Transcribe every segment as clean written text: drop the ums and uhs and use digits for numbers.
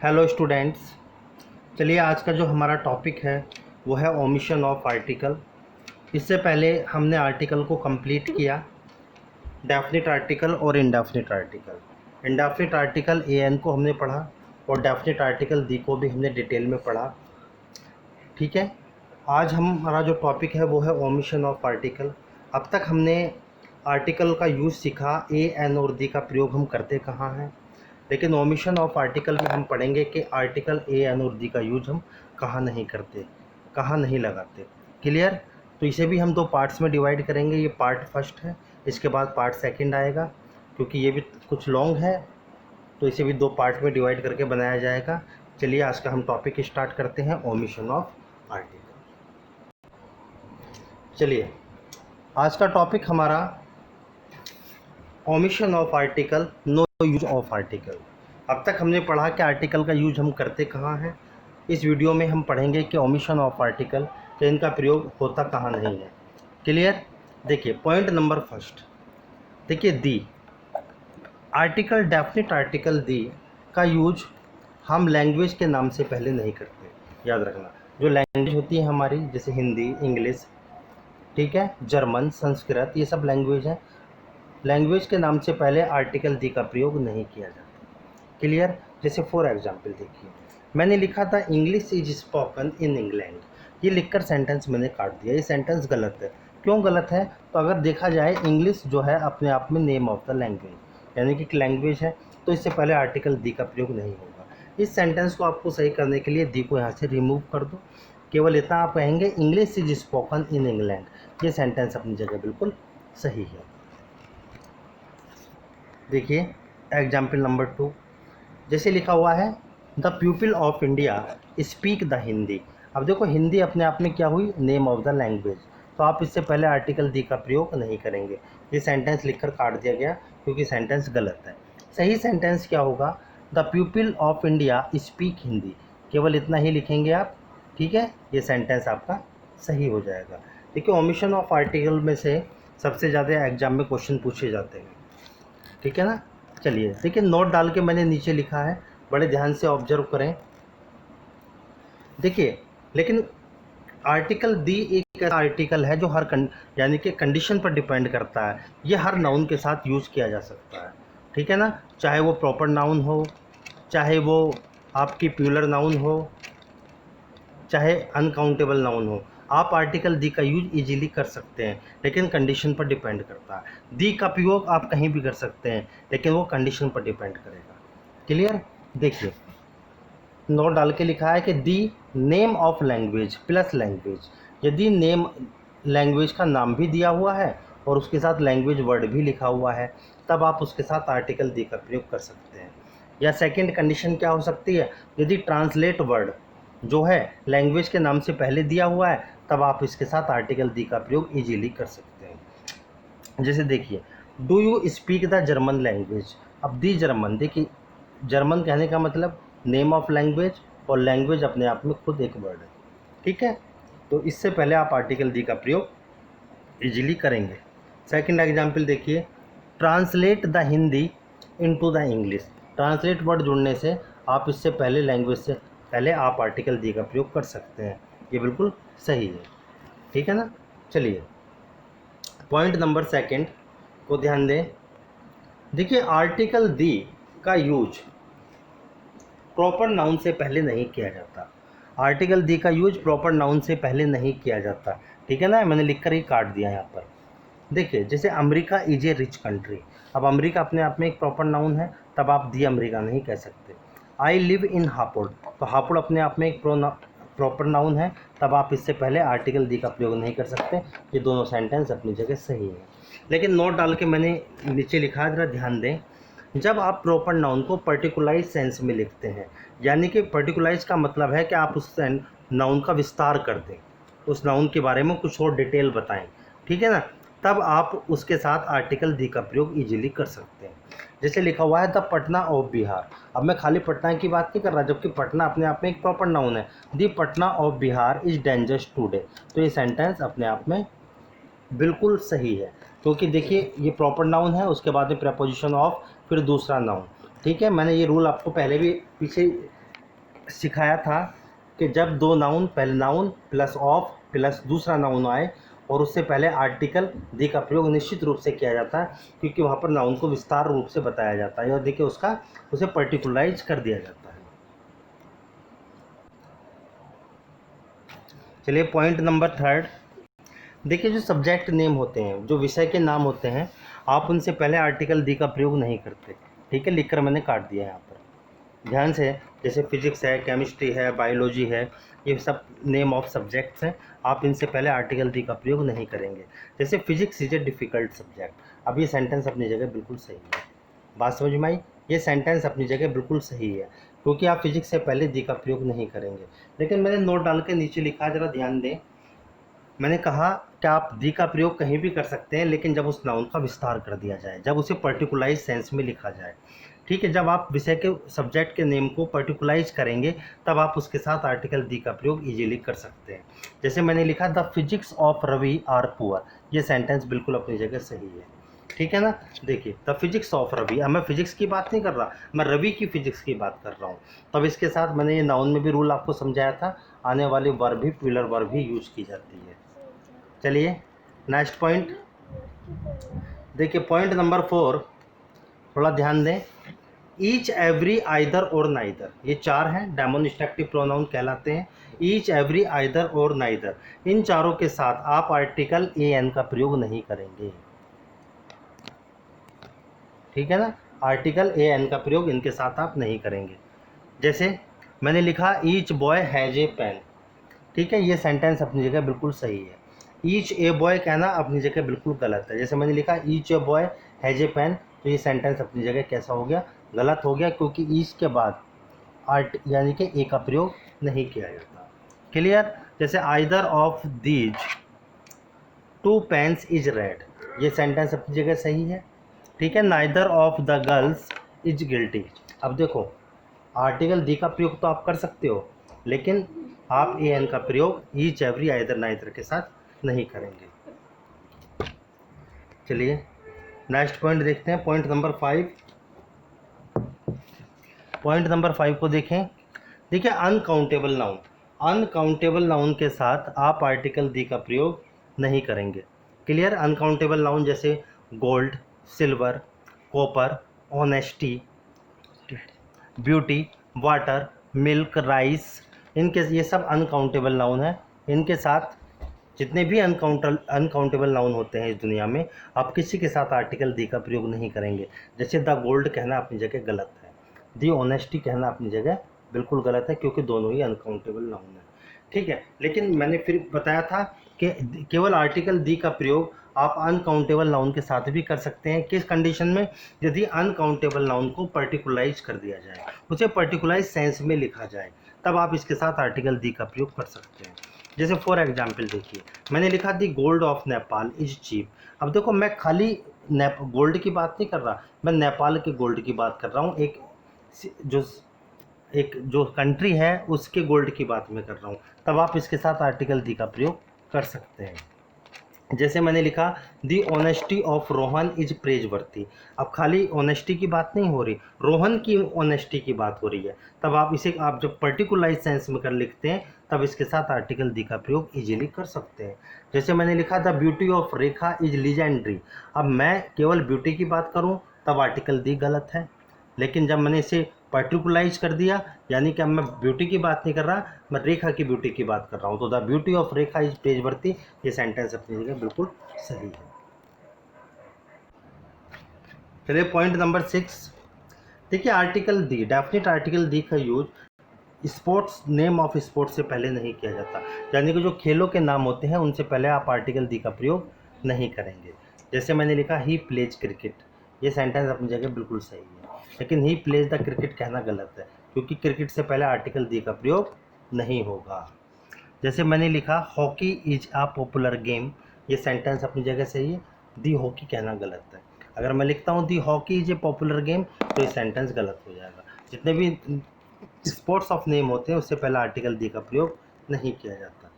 Hello students, चलिए आज का जो हमारा टॉपिक है वो है ओमिशन ऑफ आर्टिकल। इससे पहले हमने आर्टिकल को कंप्लीट किया, डेफिनिट आर्टिकल और indefinite article. Indefinite article A N को हमने पढ़ा और डेफिनिट आर्टिकल दी को भी हमने डिटेल में पढ़ा। ठीक है, आज हमारा जो टॉपिक है वो है ओमिशन ऑफ आर्टिकल। अब तक हमने आर्टिकल का यूज़ सीखा, ए एन और दी का प्रयोग हम करते कहाँ हैं, लेकिन ओमिशन ऑफ आर्टिकल में हम पढ़ेंगे कि आर्टिकल ए एन और दी का यूज हम कहाँ नहीं करते, कहाँ नहीं लगाते। क्लियर? तो इसे भी हम दो पार्ट्स में डिवाइड करेंगे। ये पार्ट फर्स्ट है, इसके बाद पार्ट सेकंड आएगा, क्योंकि ये भी कुछ लॉन्ग है तो इसे भी दो पार्ट में डिवाइड करके बनाया जाएगा। चलिए आज का हम टॉपिक स्टार्ट करते हैं, ओमिशन ऑफ आर्टिकल। चलिए आज का टॉपिक हमारा omission of article, no use of article. अब तक हमने पढ़ा कि आर्टिकल का यूज हम करते कहाँ हैं। इस वीडियो में हम पढ़ेंगे कि ओमिशन ऑफ आर्टिकल कि इनका प्रयोग होता कहाँ नहीं है। क्लियर? देखिए पॉइंट नंबर फर्स्ट, देखिए दी आर्टिकल, डेफिनिट आर्टिकल दी का यूज हम लैंग्वेज के नाम से पहले नहीं करते। याद रखना, जो लैंग्वेज होती है हमारी, जैसे हिंदी, इंग्लिश, ठीक है, जर्मन, संस्कृत, ये सब लैंग्वेज है। लैंग्वेज के नाम से पहले आर्टिकल दी का प्रयोग नहीं किया जाता। क्लियर? जैसे फॉर एग्जांपल देखिए, मैंने लिखा था English is spoken in England. ये लिखकर सेंटेंस मैंने काट दिया। ये सेंटेंस गलत है। क्यों गलत है? तो अगर देखा जाए, इंग्लिश जो है अपने आप में नेम ऑफ द लैंग्वेज, यानी कि लैंग्वेज है, तो इससे पहले आर्टिकल दी का प्रयोग नहीं होगा। इस सेंटेंस को आपको सही करने के लिए दी को यहाँ से रिमूव कर दो। केवल इतना आप कहेंगे English is spoken in England. ये सेंटेंस अपनी जगह बिल्कुल सही है। देखिए एग्जाम्पल नंबर 2, जैसे लिखा हुआ है the people of India speak the Hindi. अब देखो हिंदी अपने आप में क्या हुई, नेम ऑफ द लैंग्वेज, तो आप इससे पहले आर्टिकल दी का प्रयोग नहीं करेंगे। ये सेंटेंस लिखकर काट दिया गया क्योंकि सेंटेंस गलत है। सही सेंटेंस क्या होगा, the people of India speak Hindi. केवल इतना ही लिखेंगे आप, ठीक है, ये सेंटेंस आपका सही हो जाएगा। देखिए ओमिशन ऑफ आर्टिकल में से सबसे ज़्यादा एग्जाम में क्वेश्चन पूछे जाते हैं, ठीक है ना। चलिए देखिए, नोट डाल के मैंने नीचे लिखा है, बड़े ध्यान से ऑब्जर्व करें। देखिए, लेकिन आर्टिकल दी एक आर्टिकल है जो हर यानी कि कंडीशन पर डिपेंड करता है। ये हर नाउन के साथ यूज़ किया जा सकता है, ठीक है ना। चाहे वो प्रॉपर नाउन हो, चाहे वो आपकी प्यूलर नाउन हो, चाहे अनकाउंटेबल नाउन हो, आप आर्टिकल दी का यूज इजीली कर सकते हैं, लेकिन कंडीशन पर डिपेंड करता है। दी का प्रयोग आप कहीं भी कर सकते हैं, लेकिन वो कंडीशन पर डिपेंड करेगा। क्लियर? देखिए नोट डाल के लिखा है कि the name of language plus language. यदि नेम लैंग्वेज का नाम भी दिया हुआ है और उसके साथ लैंग्वेज वर्ड भी लिखा हुआ है, तब आप उसके साथ आर्टिकल दी का प्रयोग कर सकते हैं। या सेकंड कंडीशन क्या हो सकती है, यदि ट्रांसलेट वर्ड जो है लैंग्वेज के नाम से पहले दिया हुआ है, तब आप इसके साथ आर्टिकल दी का प्रयोग इजीली कर सकते हैं। जैसे देखिए, do you speak the German language. अब दी जर्मन, देखिए जर्मन कहने का मतलब नेम ऑफ लैंग्वेज, और लैंग्वेज अपने आप में खुद एक वर्ड है, ठीक है। तो इससे पहले आप आर्टिकल दी का प्रयोग इजीली करेंगे। सेकंड एग्जांपल देखिए, translate the Hindi into the English. Translate word जुड़ने से आप इससे पहले लैंग्वेज से पहले आप आर्टिकल दी का प्रयोग कर सकते हैं। ये बिल्कुल सही है, ठीक है ना। चलिए पॉइंट नंबर सेकंड को ध्यान दें। देखिए आर्टिकल दी का यूज प्रॉपर नाउन से पहले नहीं किया जाता। आर्टिकल दी का यूज प्रॉपर नाउन से पहले नहीं किया जाता, ठीक है ना। मैंने लिखकर ही काट दिया यहाँ पर। देखिए जैसे America is a rich country. अब अमेरिका अपने आप में एक प्रॉपर नाउन है, तब आप दी अमेरिका नहीं कह सकते। आई लिव इन हापुड़, तो हापुड़ अपने आप में एक प्रॉपर नाउन है, तब आप इससे पहले आर्टिकल दी का प्रयोग नहीं कर सकते। ये दोनों सेंटेंस अपनी जगह सही है। लेकिन नोट डाल के मैंने नीचे लिखा है, जरा ध्यान दें। जब आप प्रॉपर नाउन को पर्टिकुलाइज सेंस में लिखते हैं, यानी कि पर्टिकुलाइज का मतलब है कि आप उस नाउन का विस्तार कर दें, उस नाउन के बारे में कुछ और डिटेल बताएं, ठीक है ना, तब आप उसके साथ आर्टिकल दी का प्रयोग इजीली कर सकते हैं। जैसे लिखा हुआ है द पटना ऑफ बिहार। अब मैं खाली पटना की बात नहीं कर रहा, जबकि पटना अपने आप में एक प्रॉपर नाउन है। The Patna of Bihar is dangerous today. तो ये सेंटेंस अपने आप में बिल्कुल सही है, क्योंकि देखिए ये प्रॉपर नाउन है, उसके बाद में प्रेपोजिशन ऑफ, फिर दूसरा नाउन, ठीक है। मैंने ये रूल आपको पहले भी पीछे सिखाया था कि जब दो नाउन, पहले नाउन प्लस ऑफ प्लस दूसरा नाउन आए और उससे पहले आर्टिकल दी का प्रयोग निश्चित रूप से किया जाता है, क्योंकि वहाँ पर नाउन को विस्तार रूप से बताया जाता है और देखिए उसका उसे पर्टिकुलराइज कर दिया जाता है। चलिए पॉइंट नंबर 3, देखिए जो सब्जेक्ट नेम होते हैं, जो विषय के नाम होते हैं, आप उनसे पहले आर्टिकल दी का प्रयोग नहीं करते। ठीक है, लिखकर मैंने काट दिया है यहाँ पर ध्यान से। जैसे फिजिक्स है, केमिस्ट्री है, बायोलॉजी है, ये सब नेम ऑफ सब्जेक्ट्स हैं, आप इनसे पहले आर्टिकल दी का प्रयोग नहीं करेंगे। जैसे physics is a difficult subject, अब ये सेंटेंस अपनी जगह बिल्कुल सही है, बात समझ में आई? ये सेंटेंस अपनी जगह बिल्कुल सही है, क्योंकि आप फिजिक्स से पहले दी का प्रयोग नहीं करेंगे। लेकिन मैंने नोट डाल के नीचे लिखा, ज़रा ध्यान दें, मैंने कहा कि आप दी का प्रयोग कहीं भी कर सकते हैं, लेकिन जब उस नाउन का विस्तार कर दिया जाए, जब उसे पर्टिकुलाइज सेंस में लिखा जाए। ठीक है, जब आप विषय के सब्जेक्ट के नेम को पर्टिकुलाइज करेंगे, तब आप उसके साथ आर्टिकल दी का प्रयोग इजीली कर सकते हैं। जैसे मैंने लिखा the physics of Ravi are poor, ये सेंटेंस बिल्कुल अपनी जगह सही है। ठीक है ना, देखिए द फिजिक्स ऑफ रवि, अब मैं फिजिक्स की बात नहीं कर रहा, मैं रवि की फिजिक्स की बात कर रहा हूँ। तब इसके साथ मैंने ये नाउन में भी रूल आपको समझाया था, आने वाले वर्ब भी, प्लूरल वर्ब भी यूज की जाती है। चलिए नेक्स्ट पॉइंट देखिए, पॉइंट नंबर 4, थोड़ा ध्यान दें। ईच एवरी आइदर और नाइदर, ये 4 हैं, डेमोनिस्ट्रेटिव प्रोनाउन कहलाते हैं। ईच एवरी आइदर और नाइदर, इन चारों के साथ आप आर्टिकल ए एन का प्रयोग नहीं करेंगे। ठीक है ना, आर्टिकल ए एन का प्रयोग इनके साथ आप नहीं करेंगे। जैसे मैंने लिखा each boy has a pen, ठीक है, ये सेंटेंस अपनी जगह बिल्कुल सही है। ईच ए बॉय कहना अपनी जगह बिल्कुल गलत है। जैसे मैंने लिखा each a boy has a pen, तो ये सेंटेंस अपनी जगह कैसा हो गया, गलत हो गया, क्योंकि ईच के बाद आर्ट यानी कि ए का प्रयोग नहीं किया जाता। क्लियर? जैसे either of these two pens is red, ये सेंटेंस अपनी जगह सही है। ठीक है, neither of the girls is guilty. अब देखो, आर्टिकल दी का प्रयोग तो आप कर सकते हो, लेकिन आप ए एन का प्रयोग ईच एवरी आइदर नाइदर के साथ नहीं करेंगे। चलिए नेक्स्ट पॉइंट देखते हैं, पॉइंट नंबर 5। पॉइंट नंबर 5 को देखें। देखिए अनकाउंटेबल नाउन, अनकाउंटेबल नाउन के साथ आप आर्टिकल दी का प्रयोग नहीं करेंगे। क्लियर? अनकाउंटेबल नाउन जैसे gold, silver, copper, honesty, beauty, water, milk, rice, इनके ये सब अनकाउंटेबल नाउन है। इनके साथ जितने भी अनकाउंटेबल नाउन होते हैं इस दुनिया में, आप किसी के साथ आर्टिकल दी का प्रयोग नहीं करेंगे। जैसे द गोल्ड कहना अपनी जगह गलत है, दी ऑनेस्टी कहना अपनी जगह बिल्कुल गलत है, क्योंकि दोनों ही अनकाउंटेबल नाउन है। ठीक है, लेकिन मैंने फिर बताया था कि केवल आर्टिकल दी का प्रयोग आप अनकाउंटेबल नाउन के साथ भी कर सकते हैं। किस कंडीशन में? यदि अनकाउंटेबल नाउन को पर्टिकुलराइज कर दिया जाए, उसे पर्टिकुलराइज सेंस में लिखा जाए, तब आप इसके साथ आर्टिकल दी का प्रयोग कर सकते हैं। जैसे फॉर एग्जाम्पल देखिए, मैंने लिखा the gold of Nepal is cheap. अब देखो, मैं खाली गोल्ड की बात नहीं कर रहा, मैं नेपाल के गोल्ड की बात कर रहा हूँ। एक जो कंट्री है उसके गोल्ड की बात मैं कर रहा हूँ, तब आप इसके साथ आर्टिकल दी का प्रयोग कर सकते हैं। जैसे मैंने लिखा the honesty of Rohan is प्रेजवर्ती। अब खाली ऑनेस्टी की बात नहीं हो रही, रोहन की ऑनेस्टी की बात हो रही है, तब आप इसे आप जब पर्टिकुलराइज सेंस में कर लिखते हैं, तब इसके साथ आर्टिकल दी का प्रयोग इजीली कर सकते हैं। जैसे मैंने लिखा the beauty of Rekha is legendary. अब मैं केवल ब्यूटी की बात करूं, तब आर्टिकल दी गलत है, लेकिन जब मैंने इसे पर्टिकुलराइज कर दिया, यानी कि अब मैं ब्यूटी की बात नहीं कर रहा, मैं रेखा की ब्यूटी की बात कर रहा हूँ, तो the beauty of Rekha is पेजवर्ती, ये सेंटेंस अपनी जगह बिल्कुल सही है। चलिए पॉइंट नंबर 6, देखिए article the, definite article the का use sports, name of sports से पहले नहीं किया जाता, यानी कि जो खेलों के नाम होते हैं उनसे पहले आप आर्टिकल दी का प्रयोग नहीं करेंगे। जैसे मैंने लिखा ही प्लेज क्रिकेट, ये सेंटेंस अपनी जगह बिल्कुल सही है, लेकिन ही प्लेज द क्रिकेट कहना गलत है, क्योंकि क्रिकेट से पहले आर्टिकल दी का प्रयोग नहीं होगा। जैसे मैंने लिखा hockey is a popular game, ये सेंटेंस अपनी जगह सही है, दी हॉकी कहना गलत है। अगर मैं लिखता हूँ the hockey is a popular game, तो ये सेंटेंस गलत हो जाएगा। जितने भी स्पोर्ट्स ऑफ नेम होते हैं उससे पहला आर्टिकल दी का प्रयोग नहीं किया जाता।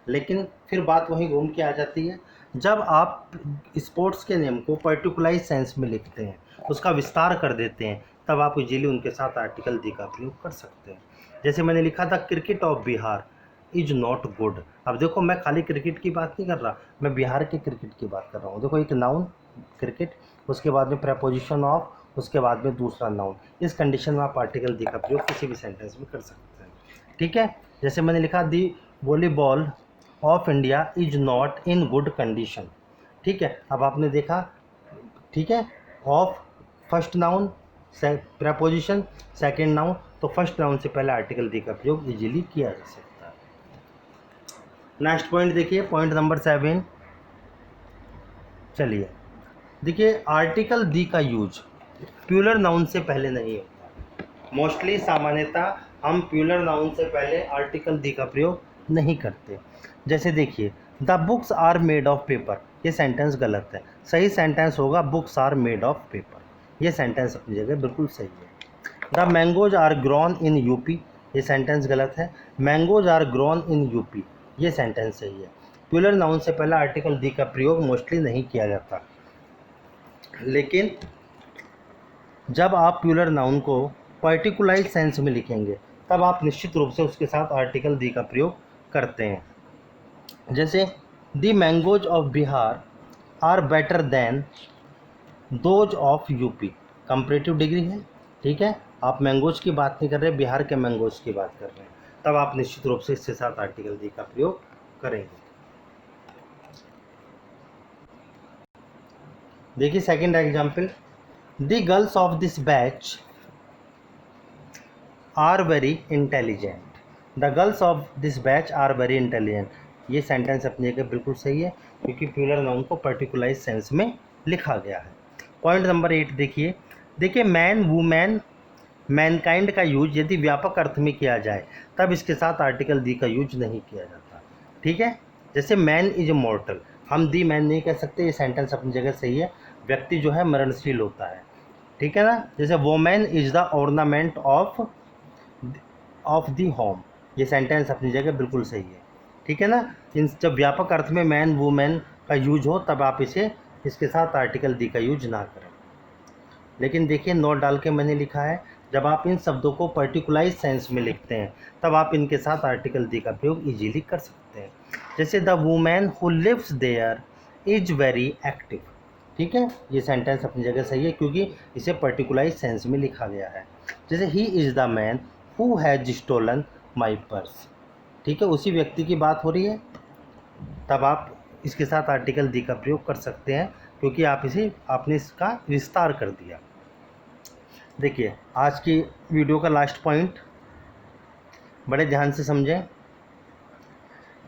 लेकिन फिर बात वहीं घूम के आ जाती है, जब आप स्पोर्ट्स के नेम को पर्टिकुलराइज सेंस में लिखते हैं, उसका विस्तार कर देते हैं, तब आप इजीली उनके साथ आर्टिकल दी का प्रयोग कर सकते हैं। जैसे मैंने लिखा था cricket of Bihar is not good. अब देखो मैं खाली क्रिकेट की बात नहीं कर रहा, मैं बिहार के क्रिकेट की बात कर रहा हूँ। देखो एक नाउन क्रिकेट, उसके बाद में प्रेपोजिशन ऑफ, उसके बाद में दूसरा नाउन। इस कंडीशन में आप आर्टिकल दी का प्रयोग किसी भी सेंटेंस में कर सकते हैं। ठीक है, जैसे मैंने लिखा the volleyball of India is not in good condition. ठीक है, अब आपने देखा, ठीक है, of first noun, preposition second noun, तो फर्स्ट नाउन से पहले आर्टिकल दी का प्रयोग इजीली किया जा सकता है। नेक्स्ट पॉइंट देखिए, पॉइंट नंबर 7। चलिए देखिए, आर्टिकल दी का यूज प्यूलर नाउन से पहले नहीं होता। मोस्टली सामान्यतः हम प्यूलर नाउन से पहले आर्टिकल दी का प्रयोग नहीं करते। जैसे देखिए, the books are made of paper, ये सेंटेंस गलत है। सही सेंटेंस होगा books are made of paper, ये सेंटेंस अपनी जगह बिल्कुल सही है। The mangoes are grown in UP, ये सेंटेंस गलत है। Mangoes are grown in UP, ये सेंटेंस सही है। प्यूलर नाउन से पहले आर्टिकल दी का प्रयोग मोस्टली नहीं किया जाता, लेकिन जब आप प्यूलर नाउन को पर्टिकुलराइज सेंस में लिखेंगे तब आप निश्चित रूप से उसके साथ आर्टिकल दी का प्रयोग करते हैं। जैसे the mangoes of Bihar are better than those of UP, comparative degree है। ठीक है, आप मैंगोज की बात नहीं कर रहे, बिहार के मैंगोज की बात कर रहे हैं, तब आप निश्चित रूप से इसके साथ आर्टिकल दी का प्रयोग करेंगे। देखिए second example, the girls of this batch are very intelligent, the girls of this batch are very intelligent, ये सेंटेंस अपनी जगह बिल्कुल सही है, क्योंकि प्यूलर नाउन को पर्टिकुलराइज सेंस में लिखा गया है। पॉइंट नंबर 8 देखिए, देखिए मैन वुमेन मैनकाइंड का यूज यदि व्यापक अर्थ में किया जाए तब इसके साथ आर्टिकल दी का यूज नहीं किया जाता। ठीक है, जैसे मैन इज मॉर्टल, हम दी मैन नहीं कह सकते, ये सेंटेंस अपनी जगह सही है। व्यक्ति जो है मरणशील होता है। ठीक है ना, जैसे women is the ornament of the home, ये सेंटेंस अपनी जगह बिल्कुल सही है। ठीक है ना, इन जब व्यापक अर्थ में मैन वुमेन का यूज हो तब आप इसके साथ आर्टिकल दी का यूज ना करें। लेकिन देखिए नोट डाल के मैंने लिखा है, जब आप इन शब्दों को पर्टिकुलराइज सेंस में लिखते हैं तब आप इनके साथ आर्टिकल दी का प्रयोग इजीली कर सकते हैं। जैसे the women who lives there is very active. ठीक है, ये सेंटेंस अपनी जगह सही है क्योंकि इसे पर्टिकुलराइज सेंस में लिखा गया है। जैसे he is the man who has stolen my purse. ठीक है, उसी व्यक्ति की बात हो रही है, तब आप इसके साथ आर्टिकल दी का प्रयोग कर सकते हैं क्योंकि आपने इसका विस्तार कर दिया। देखिए आज की वीडियो का लास्ट पॉइंट बड़े ध्यान से समझें।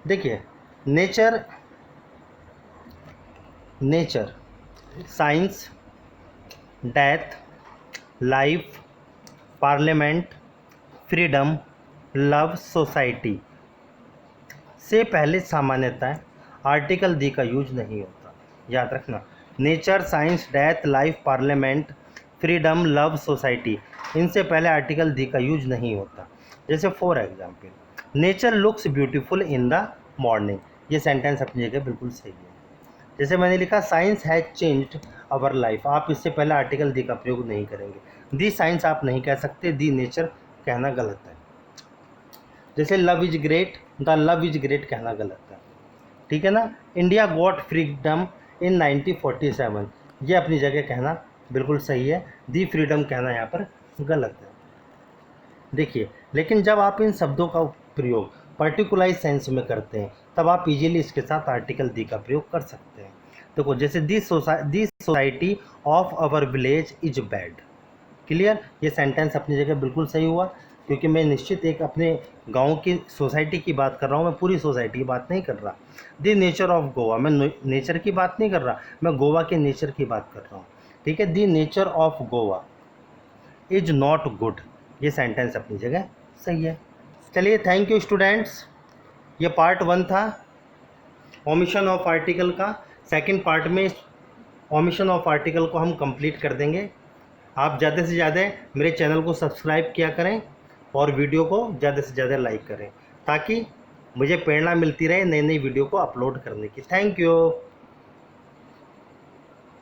देखिए nature science, death, life, parliament, freedom, love, society से पहले सामान्यतः आर्टिकल दी का यूज नहीं होता। याद रखना, nature, science, death, life, parliament, freedom, love, society, इनसे पहले आर्टिकल दी का यूज नहीं होता। जैसे for example, nature looks beautiful in the morning, ये सेंटेंस अपनी जगह बिल्कुल सही है। जैसे मैंने लिखा science has changed our life, आप इससे पहले आर्टिकल दी का प्रयोग नहीं करेंगे। दी साइंस आप नहीं कह सकते, दी नेचर कहना गलत है। जैसे love is great, the love is great कहना गलत है। ठीक है ना, इंडिया गॉट फ्रीडम इन 1947, ये अपनी जगह कहना बिल्कुल सही है। दी फ्रीडम कहना यहाँ पर गलत है। देखिए लेकिन जब आप इन शब्दों का प्रयोग पर्टिकुलराइज सेंस में करते हैं तब आप इजीली इसके साथ आर्टिकल दी का प्रयोग कर सकते हैं। देखो जैसे the society of our village is bad. Clear, ये सेंटेंस अपनी जगह बिल्कुल सही हुआ क्योंकि मैं निश्चित एक अपने गांव की सोसाइटी की बात कर रहा हूँ, मैं पूरी सोसाइटी की बात नहीं कर रहा। दी नेचर ऑफ गोवा, मैं नेचर की बात नहीं कर रहा, मैं गोवा के नेचर की बात कर रहा हूँ। ठीक है, दी nature of Goa is not good, ये सेंटेंस अपनी जगह सही है। चलिए थैंक यू स्टूडेंट्स, ये पार्ट 1 था ओमिशन ऑफ आर्टिकल का। सेकंड पार्ट में ओमिशन ऑफ आर्टिकल को हम कंप्लीट कर देंगे। आप ज़्यादा से ज़्यादा मेरे चैनल को सब्सक्राइब किया करें और वीडियो को ज़्यादा से ज़्यादा लाइक करें ताकि मुझे प्रेरणा मिलती रहे नई नई वीडियो को अपलोड करने की। Thank you.